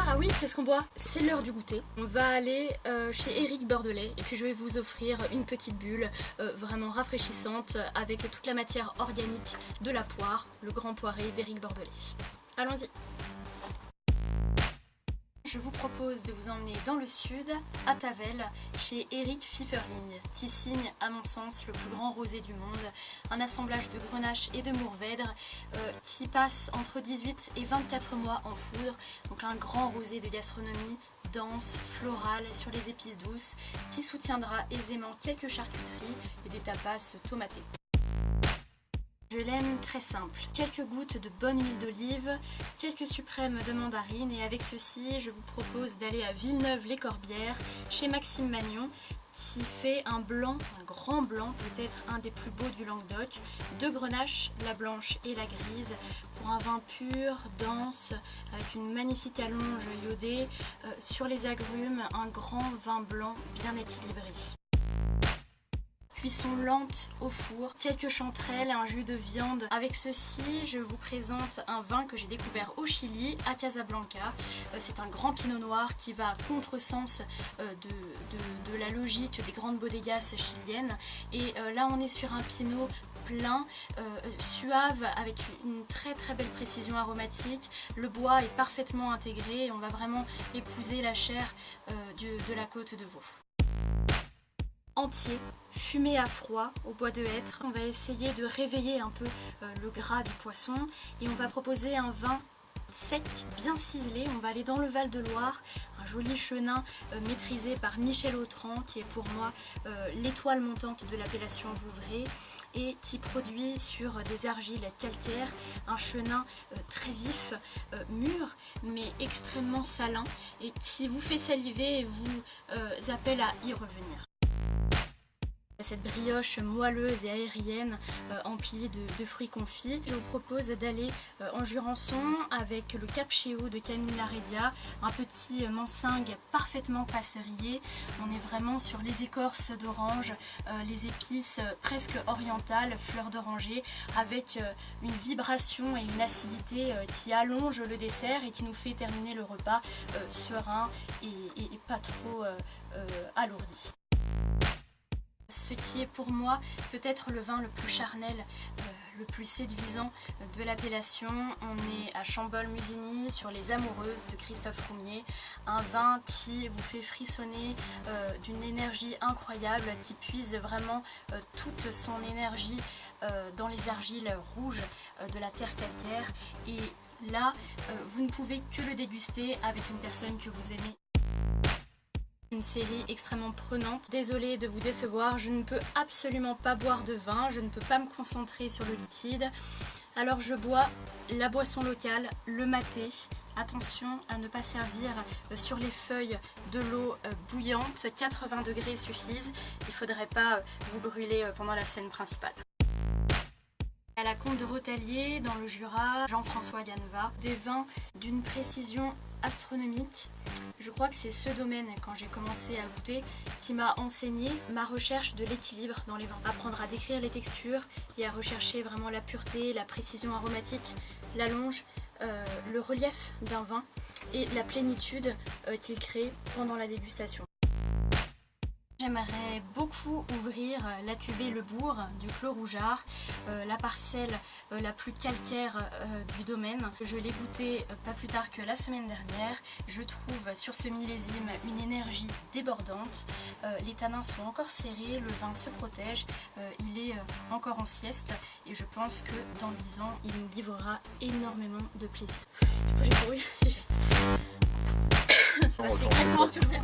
Ah oui, qu'est-ce qu'on boit? C'est l'heure du goûter. On va aller chez Éric Bordelais et puis je vais vous offrir une petite bulle vraiment rafraîchissante avec toute la matière organique de la poire, le grand poiré d'Éric Bordelais. Allons-y! Je vous propose de vous emmener dans le sud, à Tavel, chez Éric Pfifferling, qui signe, à mon sens, le plus grand rosé du monde. Un assemblage de grenache et de mourvèdre qui passe entre 18 et 24 mois en foudre. Donc un grand rosé de gastronomie dense, floral, sur les épices douces, qui soutiendra aisément quelques charcuteries et des tapas tomatés. Je l'aime très simple, quelques gouttes de bonne huile d'olive, quelques suprêmes de mandarine et avec ceci je vous propose d'aller à Villeneuve-les-Corbières chez Maxime Magnon qui fait un blanc, un grand blanc, peut-être un des plus beaux du Languedoc, deux grenaches, la blanche et la grise, pour un vin pur, dense, avec une magnifique allonge iodée, sur les agrumes, un grand vin blanc bien équilibré. Cuisson lente au four, quelques chanterelles, un jus de viande. Avec ceci, je vous présente un vin que j'ai découvert au Chili, à Casablanca. C'est un grand pinot noir qui va à contresens de la logique des grandes bodegas chiliennes. Et là, on est sur un pinot plein, suave, avec une très belle précision aromatique. Le bois est parfaitement intégré et on va vraiment épouser la chair de la côte de veau. Entier, fumé à froid au bois de hêtre. On va essayer de réveiller un peu le gras du poisson et on va proposer un vin sec, bien ciselé. On va aller dans le Val-de-Loire, un joli chenin maîtrisé par Michel Autran qui est pour moi l'étoile montante de l'appellation Vouvray et qui produit sur des argiles calcaires un chenin très vif, mûr mais extrêmement salin et qui vous fait saliver et vous appelle à y revenir. Cette brioche moelleuse et aérienne emplie de fruits confits. Je vous propose d'aller en Jurançon avec le Capchéo de Camille Laredia, un petit mansingue parfaitement passerillé. On est vraiment sur les écorces d'orange, les épices presque orientales, fleurs d'oranger, avec une vibration et une acidité qui allonge le dessert et qui nous fait terminer le repas serein et pas trop alourdi. Ce qui est pour moi peut-être le vin le plus charnel, le plus séduisant de l'appellation. On est à Chambol-Musigny sur Les Amoureuses de Christophe Roumier. Un vin qui vous fait frissonner d'une énergie incroyable, qui puise vraiment toute son énergie dans les argiles rouges de la terre calcaire. Et là, vous ne pouvez que le déguster avec une personne que vous aimez. Une série extrêmement prenante. Désolée de vous décevoir, je ne peux absolument pas boire de vin, je ne peux pas me concentrer sur le liquide. Alors je bois la boisson locale, le maté. Attention à ne pas servir sur les feuilles de l'eau bouillante, 80 degrés suffisent. Il ne faudrait pas vous brûler pendant la scène principale. À la Comte de Rotalier, dans le Jura, Jean-François Ganeva, des vins d'une précision astronomique. Je crois que c'est ce domaine, quand j'ai commencé à goûter, qui m'a enseigné ma recherche de l'équilibre dans les vins. Apprendre à décrire les textures et à rechercher vraiment la pureté, la précision aromatique, l'allonge, le relief d'un vin et la plénitude qu'il crée pendant la dégustation. J'aimerais beaucoup ouvrir la cuvée Le Bourg du Clos Rougeard, la parcelle la plus calcaire du domaine. Je l'ai goûté pas plus tard que la semaine dernière. Je trouve sur ce millésime une énergie débordante. Les tanins sont encore serrés, le vin se protège, il est encore en sieste et je pense que dans 10 ans, il nous livrera énormément de plaisir. Du coup, j'ai couru, c'est exactement ce que je voulais.